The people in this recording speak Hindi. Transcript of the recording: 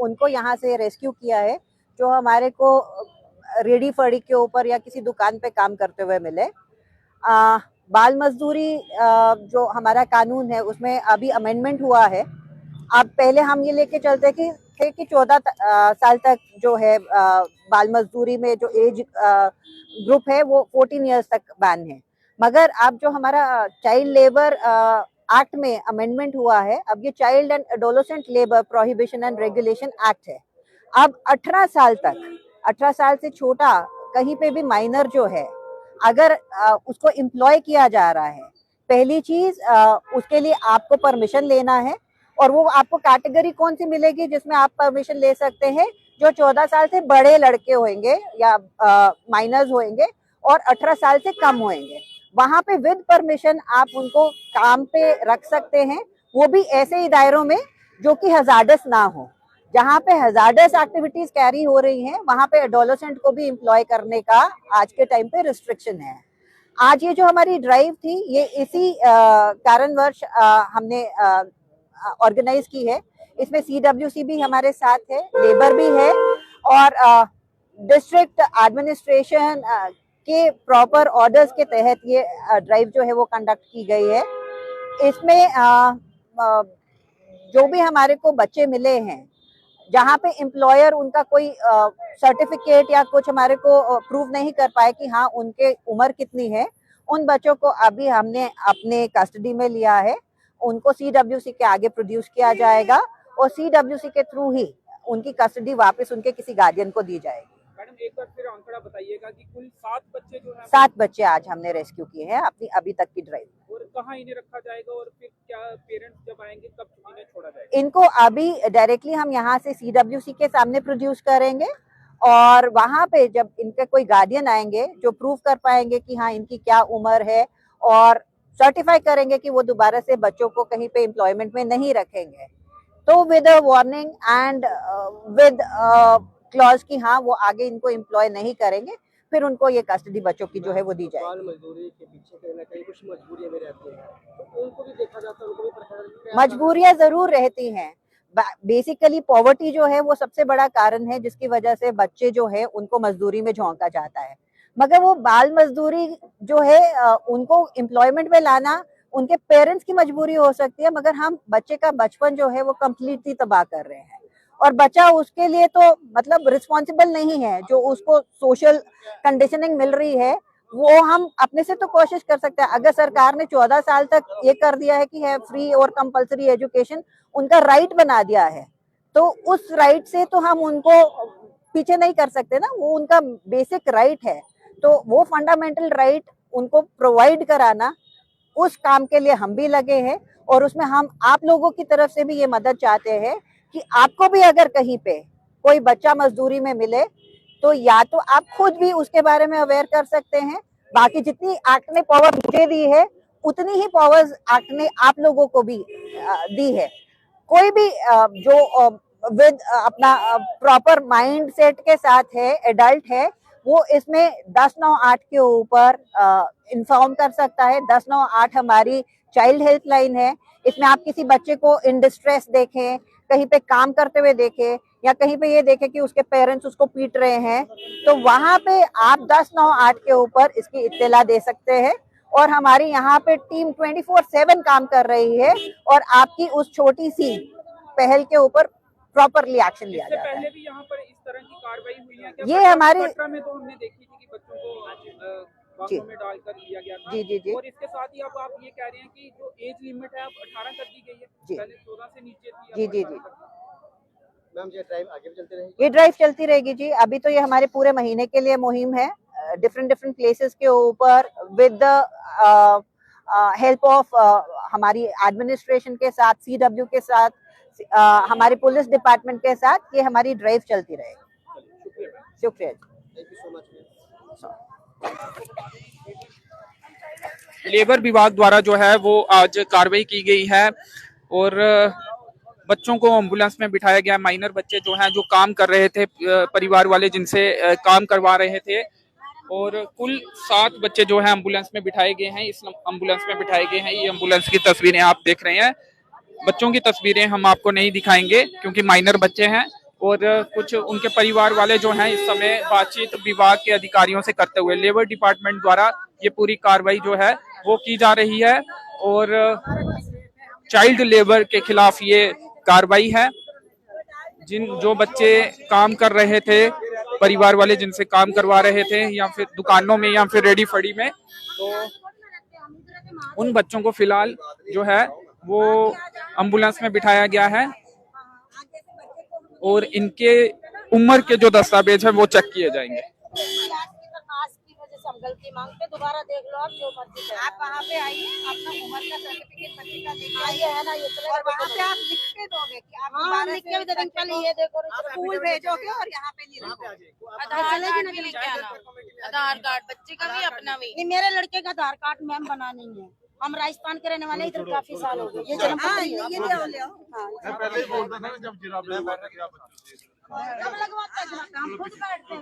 उनको यहाँ से रेस्क्यू किया है, जो हमारे को रेडी फड़ी के ऊपर या किसी दुकान पे काम करते हुए मिले। बाल मजदूरी जो हमारा कानून है उसमें अभी अमेंडमेंट हुआ है। अब पहले हम ये लेके चलते कि 14 साल तक जो है बाल मजदूरी में जो एज ग्रुप है वो 14 इयर्स तक बैन है, मगर अब जो हमारा चाइल्ड लेबर एक्ट में अमेंडमेंट हुआ है, अब ये child and adolescent labour prohibition and regulation act है। अब 18 साल तक, 18 साल से छोटा कहीं पे भी माइनर जो है, अगर उसको एम्प्लॉय किया जा रहा है, पहली चीज उसके लिए आपको परमिशन लेना है, और वो आपको कैटेगरी कौन सी मिलेगी जिसमें आप परमिशन ले सकते हैं, जो 14 साल से बड़े लड़के होंगे या माइनर्स होंगे और 18 साल से कम होंगे। वहां पे विद परमिशन आप उनको काम पे रख सकते हैं, वो भी ऐसे ही दायरों में जो कि हजार्डस ना हो। जहाँ पे हजार्डस एक्टिविटीज कैरी हो रही हैं, वहां पे एडोलेसेंट को भी एम्प्लॉय करने का आज के टाइम पे रिस्ट्रिक्शन है। आज ये जो हमारी ड्राइव थी, ये इसी कारणवश हमने ऑर्गेनाइज की है। इसमें CWC भी हमारे साथ है, लेबर भी है, और डिस्ट्रिक्ट एडमिनिस्ट्रेशन के प्रॉपर ऑर्डर्स के तहत ये ड्राइव जो है वो कंडक्ट की गई है। इसमें जो भी हमारे को बच्चे मिले हैं, जहाँ पे एम्प्लॉयर उनका कोई सर्टिफिकेट या कुछ हमारे को प्रूव नहीं कर पाए कि हाँ उनके उम्र कितनी है, उन बच्चों को अभी हमने अपने कस्टडी में लिया है। उनको CWC के आगे प्रोड्यूस किया जाएगा और CWC के थ्रू ही उनकी कस्टडी वापस उनके किसी गार्डियन को दी जाएगी। मैडम, एक बार फिर आंकड़ा बताइएगा कि कुल 7 बच्चे जो हैं, 7 बच्चे आज हमने रेस्क्यू किए हैं अपनी अभी तक की ड्राइव। और कहाँ इन्हें रखा जाएगा, और फिर क्या पेरेंट्स जब आएंगे कब इन्हें छोड़ा जाएगा? इनको अभी डायरेक्टली हम यहाँ से CWC के सामने प्रोड्यूस करेंगे, और वहां पे जब इनके कोई गार्डियन आएंगे जो प्रूव कर पाएंगे कि हाँ इनकी क्या उम्र है, और सर्टिफाई करेंगे कि वो दोबारा से बच्चों को कहीं पे एम्प्लॉयमेंट में नहीं रखेंगे, तो with a warning and with clause की हाँ वो आगे इनको एम्प्लॉय नहीं करेंगे, फिर उनको ये कस्टडी बच्चों की जो है वो दी जाएगी। बाल मजदूरी के पीछे कहीं ना कहीं कुछ मजबूरियां भी रहती हैं, तो उनको भी देखा जाता है, उनको भी परेशानी। मजबूरियां जरूर रहती हैं। बेसिकली पॉवर्टी जो है वो सबसे बड़ा कारण है जिसकी वजह से बच्चे जो है उनको मजदूरी में झोंका जाता है, मगर वो बाल मजदूरी जो है उनको एम्प्लॉयमेंट में लाना उनके पेरेंट्स की मजबूरी हो सकती है, मगर हम बच्चे का बचपन जो है वो कम्प्लीटली तबाह कर रहे हैं, और बच्चा उसके लिए तो मतलब रिस्पॉन्सिबल नहीं है। जो उसको सोशल कंडीशनिंग मिल रही है वो हम अपने से तो कोशिश कर सकते हैं। अगर सरकार ने 14 साल तक ये कर दिया है कि है फ्री और कंपलसरी एजुकेशन उनका राइट बना दिया है, तो उस राइट से तो हम उनको पीछे नहीं कर सकते ना, वो उनका बेसिक राइट है, तो वो फंडामेंटल राइट उनको प्रोवाइड कराना, उस काम के लिए हम भी लगे हैं। और उसमें हम आप लोगों की तरफ से भी ये मदद चाहते हैं कि आपको भी अगर कहीं पे कोई बच्चा मजदूरी में मिले तो या तो आप खुद भी उसके बारे में अवेयर कर सकते हैं। बाकी जितनी एक्ट ने पावर मुझे दी है उतनी ही पावर्स एक्ट ने आप लोगों को भी दी है। कोई भी जो विद अपना प्रॉपर माइंड सेट के साथ है, एडल्ट है, वो इसमें 1098 के ऊपर इन्फॉर्म कर सकता है। 1098 हमारी चाइल्ड हेल्पलाइन है। इसमें आप किसी बच्चे को इन डिस्ट्रेस देखें, कहीं पे काम करते हुए देखें, या कहीं पे ये देखें कि उसके पेरेंट्स उसको पीट रहे हैं, तो वहां पे आप 1098 के ऊपर इसकी इत्तला दे सकते हैं। और हमारी यहाँ पे टीम 24/7 काम कर रही है और आपकी उस छोटी सी पहल के ऊपर प्रॉपरली एक्शन लिया जाता है। पहले भी यहाँ पर इस तरह की कार्रवाई हुई है क्या? ये हमारी में तो हमने देखी थी कि बच्चों को बाथरूम में डालकर लिया गया था। जी। और इसके साथ ही अब आप ये कह रहे हैं कि जो एज लिमिट है अब 18 कर दी गई है, पहले 14 से नीचे थी। जी। मैम ये ड्राइव आगे भी चलती रहेगी? ये ड्राइव चलती रहेगी जी। अभी तो ये हमारे पूरे महीने के लिए मुहिम है, डिफरेंट प्लेसेस के ऊपर विद द हेल्प ऑफ हमारी एडमिनिस्ट्रेशन के साथ, CW के साथ, हमारी पुलिस डिपार्टमेंट के साथ ये हमारी ड्राइव चलती रहेगी। शुक्रिया। Thank you so much. Labour विभाग द्वारा जो है वो आज कार्रवाई की गई है और बच्चों को एम्बुलेंस में बिठाया गया। माइनर बच्चे जो हैं जो काम कर रहे थे, परिवार वाले जिनसे काम करवा रहे थे, और कुल 7 बच्चे जो हैं एम्बुलेंस में बिठाए गए हैं। इस एम्बुलेंस में बिठाए गए हैं। ये एम्बुलेंस की तस्वीरें आप देख रहे हैं। बच्चों की तस्वीरें हम आपको नहीं दिखाएंगे क्योंकि माइनर बच्चे हैं और कुछ उनके परिवार वाले जो हैं इस समय बातचीत विभाग के अधिकारियों से करते हुए, लेबर डिपार्टमेंट द्वारा ये पूरी कार्रवाई जो है वो की जा रही है और चाइल्ड लेबर के खिलाफ ये कार्रवाई है। जो बच्चे काम कर रहे थे, परिवार वाले जिनसे काम करवा रहे थे या फिर दुकानों में या फिर रेडी फड़ी में, तो उन बच्चों को फिलहाल जो है वो एम्बुलेंस में बिठाया गया है और इनके उम्र के जो दस्तावेज है वो चेक किए जाएंगे। हम गलती मांगते, दोबारा देख लो आप जो मर्जी करो। आप वहाँ पे आइए, अपना उम्र का सर्टिफिकेट बच्चे का लेके आइए, है ना, ये चलेगा। वहाँ पे आप लिख के दोगे कि आप लिख के भी दे देंगे। पहले ये देखो, स्कूल भेजोगे और यहाँ पे नहीं रखोगे। आधार कार्ड भी लेके आना, आधार कार्ड बच्चे का भी अपना भी। नहीं, मेरे लड़के का आधार कार्ड मैम बना नहीं है, हम राजस्थान के रहने वाले, इधर काफी साल हो गए। ये जब लगवाता है हम खुद बैठते हैं।